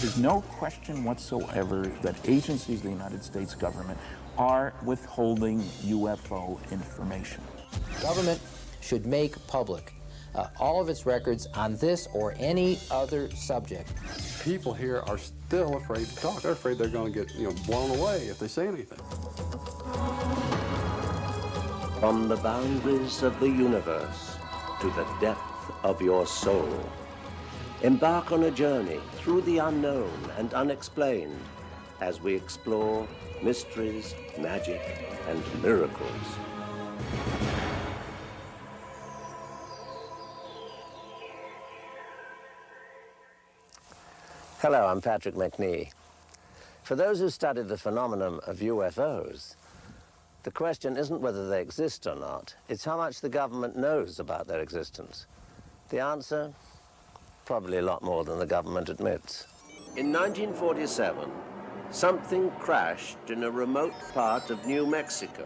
There's no question whatsoever that agencies of the United States government are withholding UFO information. Government should make public all of its records on this or any other subject. People here are still afraid to talk. They're afraid they're going to get, blown away if they say anything. From the boundaries of the universe to the depth of your soul, embark on a journey through the unknown and unexplained as we explore mysteries, magic, and miracles. Hello, I'm Patrick McNee. For those who studied the phenomenon of UFOs, the question isn't whether they exist or not, it's how much the government knows about their existence. The answer? Probably a lot more than the government admits. In 1947, something crashed in a remote part of New Mexico.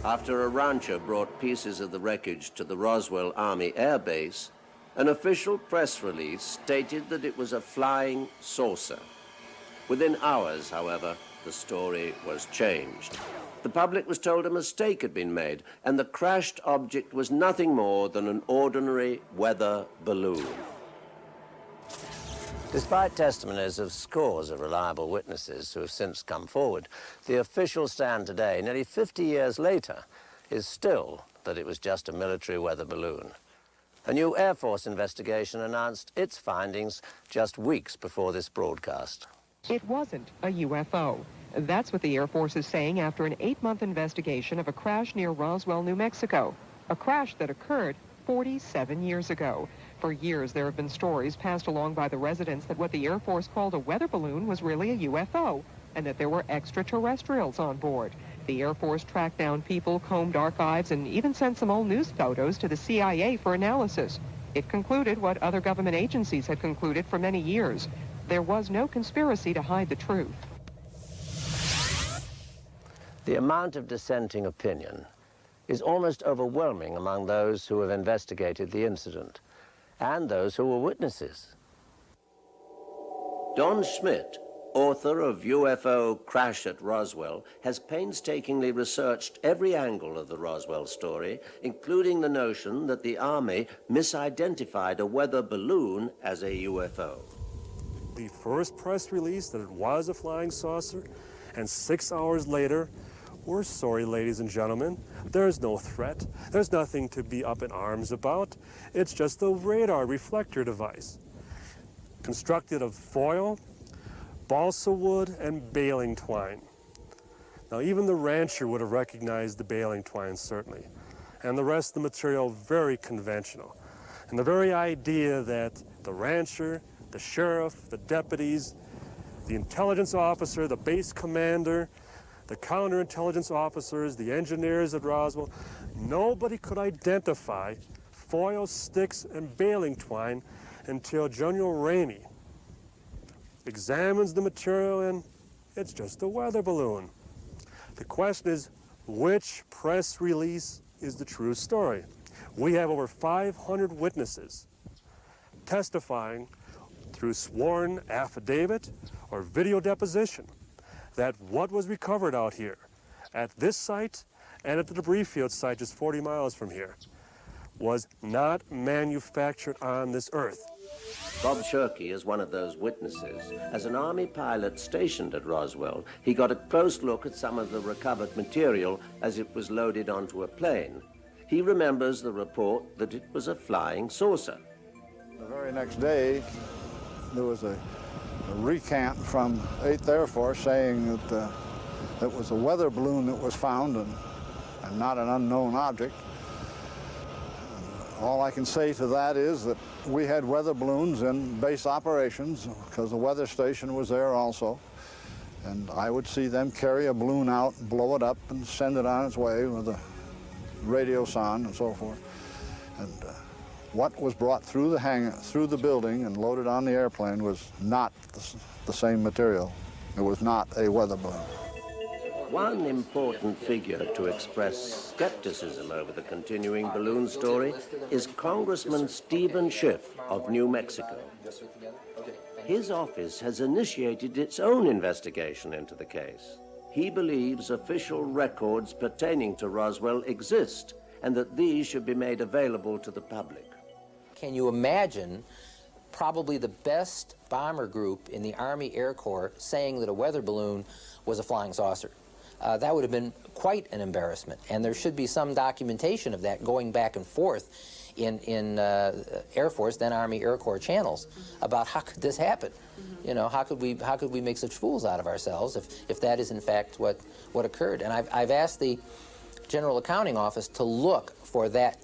After a rancher brought pieces of the wreckage to the Roswell Army Air Base, an official press release stated that it was a flying saucer. Within hours, however, the story was changed. The public was told a mistake had been made, and the crashed object was nothing more than an ordinary weather balloon. Despite testimonies of scores of reliable witnesses who have since come forward, the official stand today, nearly 50 years later, is still that it was just a military weather balloon. A new Air Force investigation announced its findings just weeks before this broadcast. It wasn't a UFO. That's what the Air Force is saying after an 8-month investigation of a crash near Roswell, New Mexico. A crash that occurred 47 years ago. For years, there have been stories passed along by the residents that what the Air Force called a weather balloon was really a UFO, and that there were extraterrestrials on board. The Air Force tracked down people, combed archives, and even sent some old news photos to the CIA for analysis. It concluded what other government agencies had concluded for many years. There was no conspiracy to hide the truth. The amount of dissenting opinion is almost overwhelming among those who have investigated the incident and those who were witnesses. Don Schmidt, author of UFO Crash at Roswell, has painstakingly researched every angle of the Roswell story, including the notion that the Army misidentified a weather balloon as a UFO. The first press release that it was a flying saucer, and 6 hours later, we're sorry, ladies and gentlemen, there's no threat. There's nothing to be up in arms about. It's just a radar reflector device, constructed of foil, balsa wood, and baling twine. Now, even the rancher would have recognized the baling twine, certainly, and the rest of the material very conventional. And the very idea that the rancher, the sheriff, the deputies, the intelligence officer, the base commander, the counterintelligence officers, the engineers at Roswell, nobody could identify foil, sticks, and baling twine until General Ramey examines the material, and it's just a weather balloon. The question is, which press release is the true story? We have over 500 witnesses testifying through sworn affidavit or video deposition that what was recovered out here at this site and at the debris field site just 40 miles from here was not manufactured on this earth. Bob Shirkey is one of those witnesses. As an Army pilot stationed at Roswell, he got a close look at some of the recovered material as it was loaded onto a plane. He remembers the report that it was a flying saucer. The very next day, there was a recant from 8th Air Force saying that it was a weather balloon that was found and not an unknown object. All I can say to that is that we had weather balloons in base operations because the weather station was there also. And I would see them carry a balloon out, blow it up, and send it on its way with a radio sound and so forth. And what was brought through the building and loaded on the airplane was not the same material. It was not a weather balloon. One important figure to express skepticism over the continuing balloon story is Congressman Stephen Schiff of New Mexico. His office has initiated its own investigation into the case. He believes official records pertaining to Roswell exist and that these should be made available to the public. Can you imagine probably the best bomber group in the Army Air Corps saying that a weather balloon was a flying saucer? That would have been quite an embarrassment, and there should be some documentation of that going back and forth in Air Force, then Army Air Corps channels about how could this happen? You know, how could we make such fools out of ourselves if that is in fact what occurred? And I've asked the General Accounting Office to look for that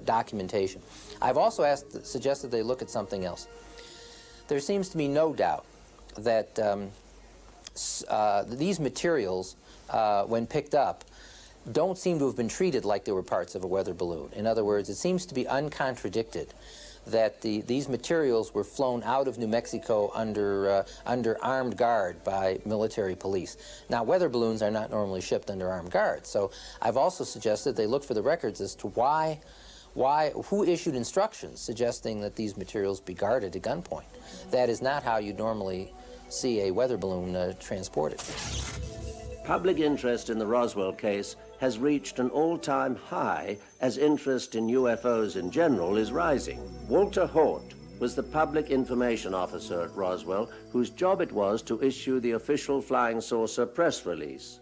documentation. I've also suggested they look at something else. There seems to be no doubt that these materials, when picked up, don't seem to have been treated like they were parts of a weather balloon. In other words, it seems to be uncontradicted that these materials were flown out of New Mexico under armed guard by military police. Now, weather balloons are not normally shipped under armed guard, so I've also suggested they look for the records as to who issued instructions suggesting that these materials be guarded at gunpoint. That is not how you normally see a weather balloon transported. Public interest in the Roswell case has reached an all-time high as interest in UFOs in general is rising. Walter Haut was the public information officer at Roswell, whose job it was to issue the official flying saucer press release.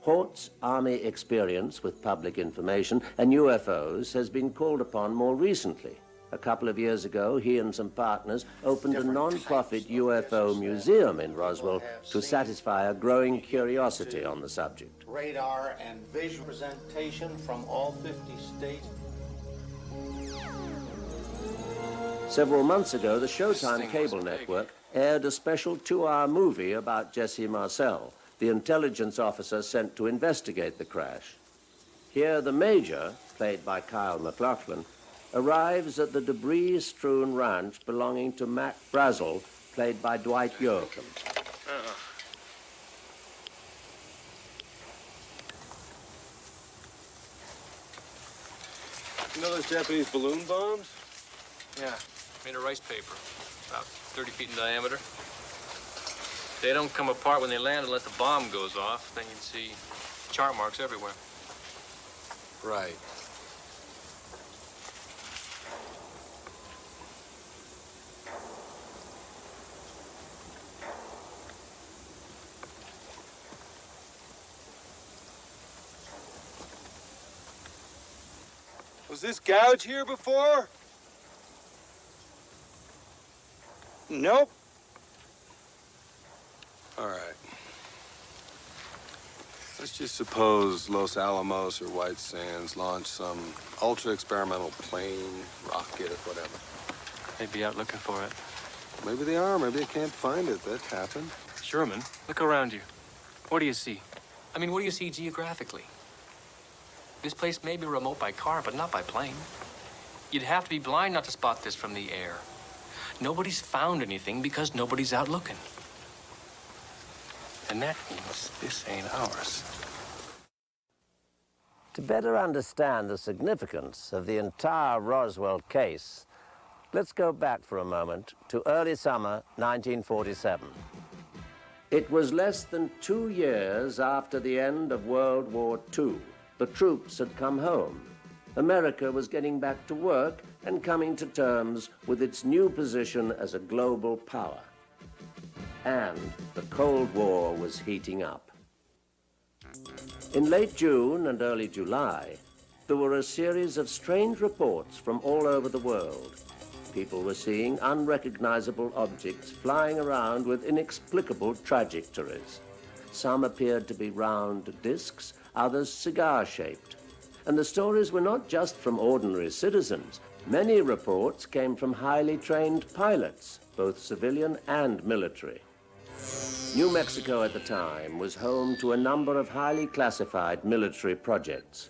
Haut's Army experience with public information and UFOs has been called upon more recently. A couple of years ago, he and some partners opened a non-profit UFO museum in Roswell to satisfy a growing curiosity on the subject. Radar and visual presentation from all 50 states. Several months ago, the Showtime cable network aired a special 2-hour movie about Jesse Marcel, the intelligence officer sent to investigate the crash. Here, the Major, played by Kyle MacLachlan, arrives at the debris-strewn ranch belonging to Mac Brazel, played by Dwight Yoakam. You know those Japanese balloon bombs? Yeah, made of rice paper, about 30 feet in diameter. They don't come apart when they land unless the bomb goes off. Then you'd see chart marks everywhere. Right. Was this gouge here before? Nope. All right. Let's just suppose Los Alamos or White Sands launched some ultra-experimental plane, rocket, or whatever. They'd be out looking for it. Maybe they are, maybe they can't find it. That happened. Sherman, look around you. What do you see? I mean, what do you see geographically? This place may be remote by car, but not by plane. You'd have to be blind not to spot this from the air. Nobody's found anything because nobody's out looking. And that means this ain't ours. To better understand the significance of the entire Roswell case, let's go back for a moment to early summer 1947. It was less than 2 years after the end of World War II. The troops had come home. America was getting back to work and coming to terms with its new position as a global power. And the Cold War was heating up. In late June and early July, there were a series of strange reports from all over the world. People were seeing unrecognizable objects flying around with inexplicable trajectories. Some appeared to be round discs, others cigar-shaped. And the stories were not just from ordinary citizens. Many reports came from highly trained pilots, both civilian and military. New Mexico at the time was home to a number of highly classified military projects.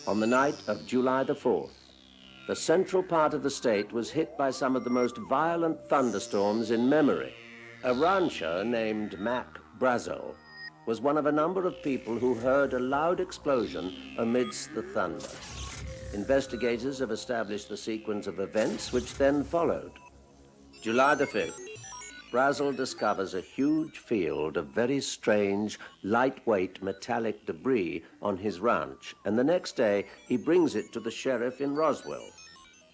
On the night of July the 4th, the central part of the state was hit by some of the most violent thunderstorms in memory. A rancher named Mac Brazel was one of a number of people who heard a loud explosion amidst the thunder. Investigators have established the sequence of events which then followed. July the 5th, Brazel discovers a huge field of very strange, lightweight metallic debris on his ranch, and the next day he brings it to the sheriff in Roswell.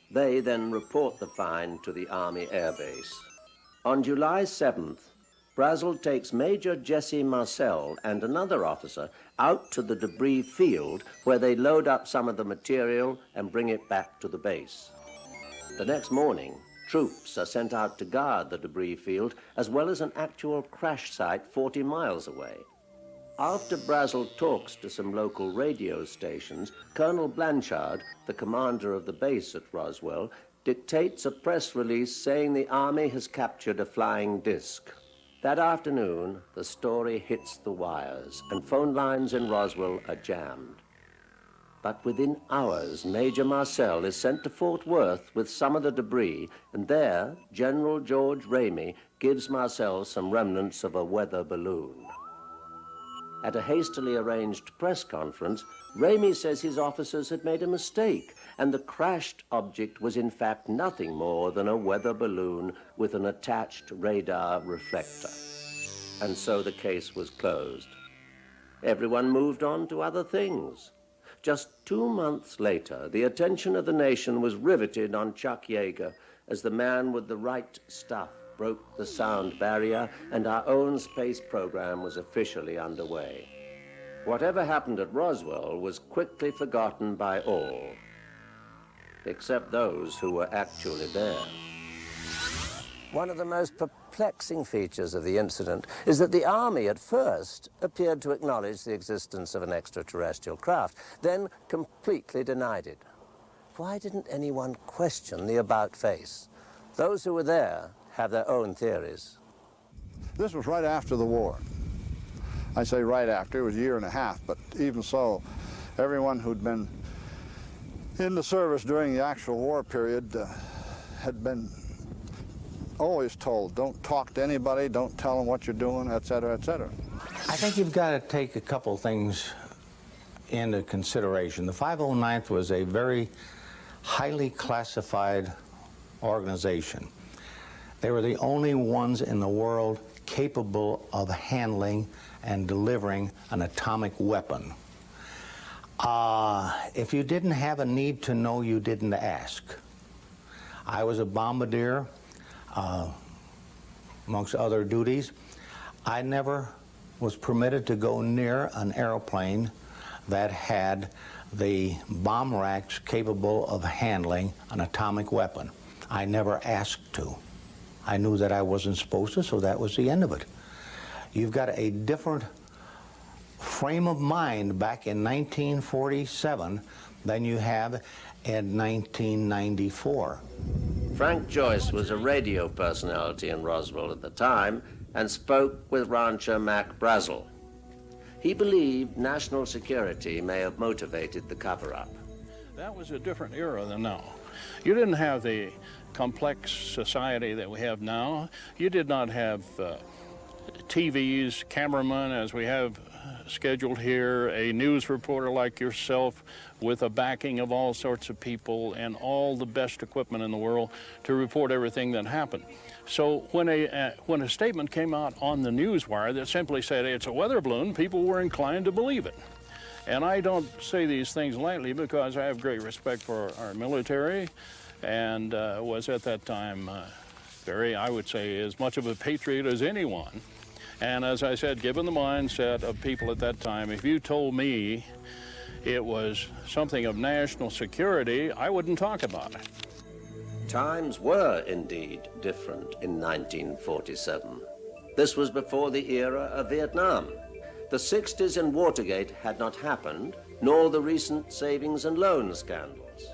They then report the find to the Army Air Base. On July 7th, Brazel takes Major Jesse Marcel and another officer out to the debris field where they load up some of the material and bring it back to the base. The next morning, troops are sent out to guard the debris field as well as an actual crash site 40 miles away. After Brazel talks to some local radio stations, Colonel Blanchard, the commander of the base at Roswell, dictates a press release saying the Army has captured a flying disc. That afternoon, the story hits the wires, and phone lines in Roswell are jammed. But within hours, Major Marcel is sent to Fort Worth with some of the debris, and there, General George Ramey gives Marcel some remnants of a weather balloon. At a hastily arranged press conference, Ramey says his officers had made a mistake, and the crashed object was in fact nothing more than a weather balloon with an attached radar reflector. And so the case was closed. Everyone moved on to other things. Just 2 months later, the attention of the nation was riveted on Chuck Yeager as the man with the right stuff broke the sound barrier and our own space program was officially underway. Whatever happened at Roswell was quickly forgotten by all, except those who were actually there. One of the most perplexing features of the incident is that the Army at first appeared to acknowledge the existence of an extraterrestrial craft, then completely denied it. Why didn't anyone question the about face? Those who were there have their own theories. This was right after the war. I say right after, it was a year and a half, but even so, everyone who'd been in the service during the actual war period had been always told, don't talk to anybody, don't tell them what you're doing, et cetera, et cetera. I think you've got to take a couple things into consideration. The 509th was a very highly classified organization. They were the only ones in the world capable of handling and delivering an atomic weapon. If you didn't have a need to know, you didn't ask. I was a bombardier, amongst other duties. I never was permitted to go near an airplane that had the bomb racks capable of handling an atomic weapon. I never asked to. I knew that I wasn't supposed to, so that was the end of it. You've got a different frame of mind back in 1947 than you have in 1994. Frank Joyce was a radio personality in Roswell at the time and spoke with rancher Mac Brazel. He believed national security may have motivated the cover-up. That was a different era than now. You didn't have the complex society that we have now. You did not have TVs, cameramen, as we have scheduled here, a news reporter like yourself with a backing of all sorts of people and all the best equipment in the world to report everything that happened. So when a statement came out on the news wire that simply said it's a weather balloon, people were inclined to believe it. And I don't say these things lightly because I have great respect for our military and was at that time I would say, as much of a patriot as anyone. And as I said, given the mindset of people at that time, if you told me it was something of national security, I wouldn't talk about it. Times were indeed different in 1947. This was before the era of Vietnam. The 60s and Watergate had not happened, nor the recent savings and loan scandals.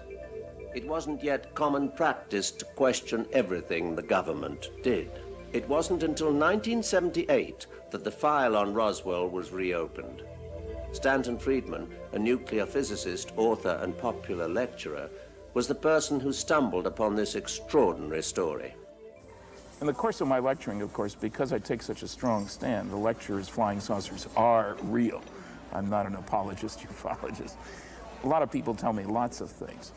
It wasn't yet common practice to question everything the government did. It wasn't until 1978 that the file on Roswell was reopened. Stanton Friedman, a nuclear physicist, author, and popular lecturer, was the person who stumbled upon this extraordinary story. In the course of my lecturing, of course, because I take such a strong stand, the lecture is flying saucers are real. I'm not an apologist, ufologist. A lot of people tell me lots of things.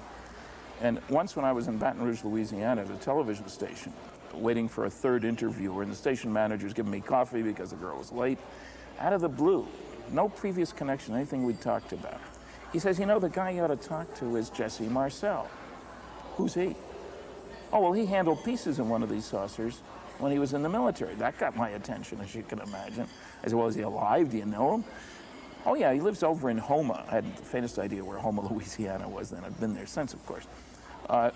And once when I was in Baton Rouge, Louisiana, at a television station, waiting for a third interviewer, and the station manager's giving me coffee because the girl was late, out of the blue, no previous connection, anything we'd talked about. He says, you know, the guy you ought to talk to is Jesse Marcel. Who's he? Oh, well, he handled pieces in one of these saucers when he was in the military. That got my attention, as you can imagine. I said, well, is he alive? Do you know him? Oh, yeah, he lives over in Houma. I had the faintest idea where Houma, Louisiana was then. I've been there since, of course.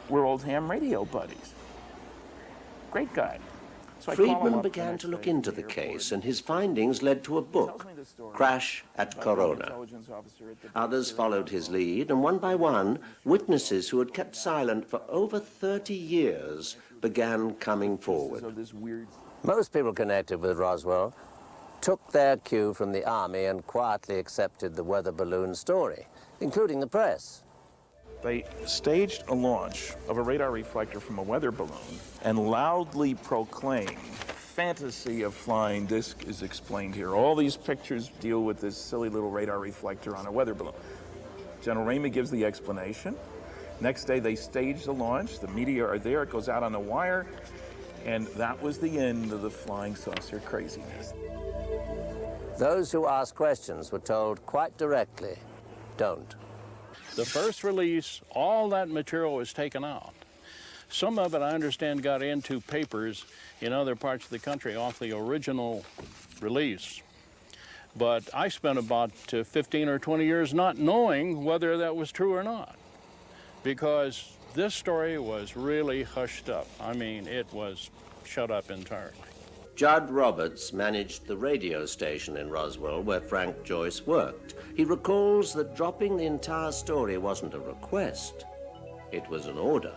We're old ham radio buddies. Great guy. So Friedman began to look into the case, and his findings led to a book, Crash at Corona. Others followed his lead, and one by one, witnesses who had kept silent for over 30 years began coming forward. Most people connected with Roswell took their cue from the Army and quietly accepted the weather balloon story, including the press. They staged a launch of a radar reflector from a weather balloon and loudly proclaimed, fantasy of flying disc is explained here. All these pictures deal with this silly little radar reflector on a weather balloon. General Ramey gives the explanation. Next day they stage the launch. The media are there. It goes out on a wire. And that was the end of the flying saucer craziness. Those who asked questions were told quite directly, don't. The first release, all that material was taken out. Some of it, I understand, got into papers in other parts of the country off the original release. But I spent about 15 or 20 years not knowing whether that was true or not, because this story was really hushed up. I mean, it was shut up entirely. Judd Roberts managed the radio station in Roswell where Frank Joyce worked. He recalls that dropping the entire story wasn't a request, it was an order.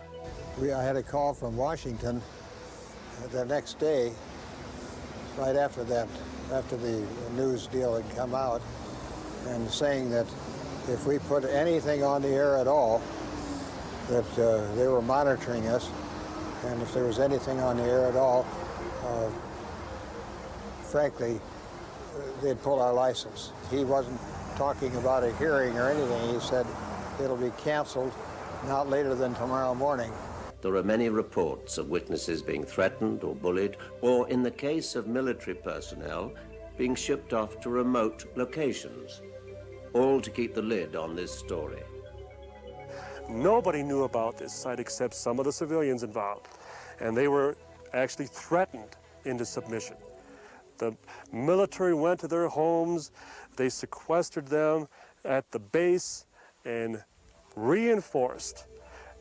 I had a call from Washington the next day, right after that, after the news deal had come out, and saying that if we put anything on the air at all, that they were monitoring us, and if there was anything on the air at all, frankly, they'd pull our license. He wasn't talking about a hearing or anything. He said it'll be canceled not later than tomorrow morning. There are many reports of witnesses being threatened or bullied, or in the case of military personnel, being shipped off to remote locations, all to keep the lid on this story. Nobody knew about this site except some of the civilians involved, and they were actually threatened into submission. The military went to their homes, they sequestered them at the base and reinforced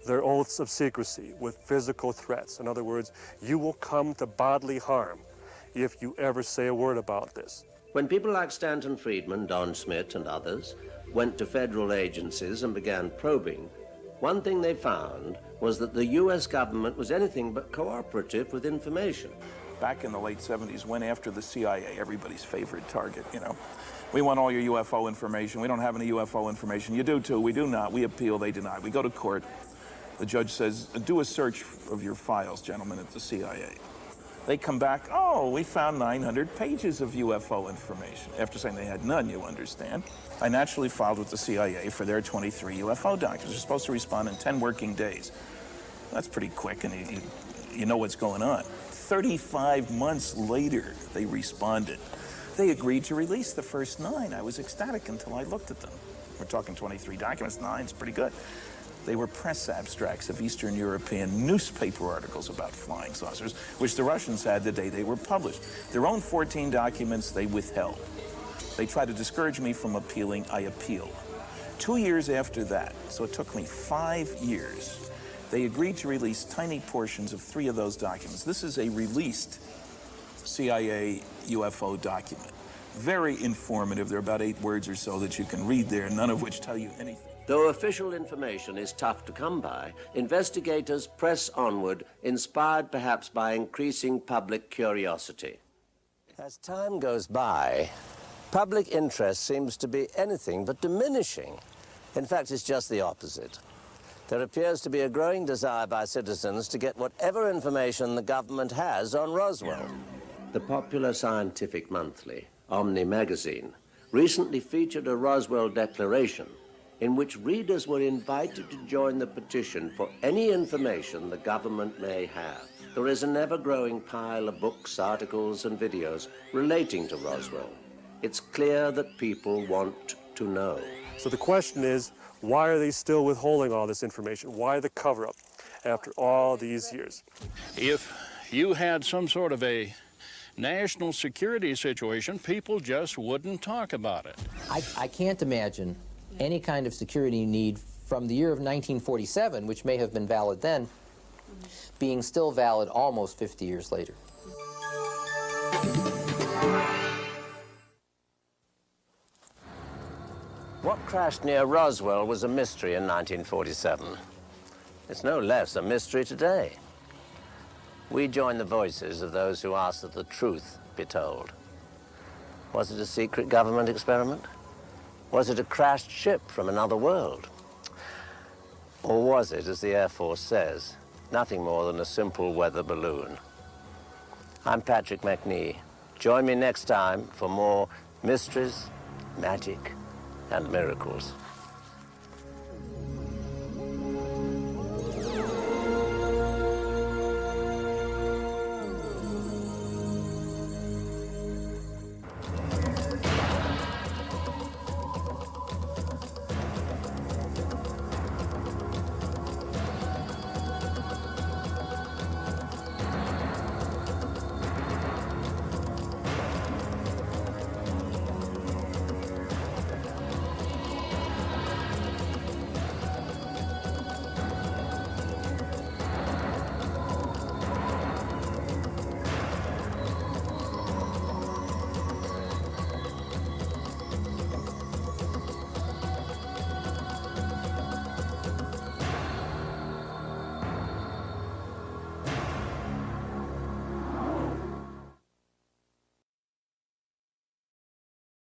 their oaths of secrecy with physical threats. In other words, you will come to bodily harm if you ever say a word about this. When people like Stanton Friedman, Don Schmitt, and others went to federal agencies and began probing, one thing they found was that the U.S. government was anything but cooperative with information. Back in the late 70s, went after the CIA, everybody's favorite target, you know. We want all your UFO information. We don't have any UFO information. You do too. We do not. We appeal. They deny. We go to court. The judge says, do a search of your files, gentlemen, at the CIA. They come back, oh, we found 900 pages of UFO information. After saying they had none, you understand. I naturally filed with the CIA for their 23 UFO documents. They're supposed to respond in 10 working days. That's pretty quick, and you know what's going on. 35 months later, they responded. They agreed to release the first 9. I was ecstatic until I looked at them. We're talking 23 documents, 9's pretty good. They were press abstracts of Eastern European newspaper articles about flying saucers, which the Russians had the day they were published. Their own 14 documents they withheld. They tried to discourage me from appealing. I appealed. 2 years after that, so it took me 5 years, they agreed to release tiny portions of 3 of those documents. This is a released CIA UFO document. Very informative. There are about 8 words or so that you can read there, none of which tell you anything. Though official information is tough to come by, investigators press onward, inspired perhaps by increasing public curiosity. As time goes by, public interest seems to be anything but diminishing. In fact, it's just the opposite. There appears to be a growing desire by citizens to get whatever information the government has on Roswell. The popular scientific monthly, Omni magazine, recently featured a Roswell declaration in which readers were invited to join the petition for any information the government may have. There is an ever-growing pile of books, articles, and videos relating to Roswell. It's clear that people want to know. So the question is, why are they still withholding all this information? Why the cover-up after all these years? If you had some sort of a national security situation, people just wouldn't talk about it. I can't imagine any kind of security need from the year of 1947, which may have been valid then, being still valid almost 50 years later. What crashed near Roswell was a mystery in 1947. It's no less a mystery today. We join the voices of those who ask that the truth be told. Was it a secret government experiment? Was it a crashed ship from another world? Or was it, as the Air Force says, nothing more than a simple weather balloon? I'm Patrick McNee. Join me next time for more mysteries, magic, and miracles.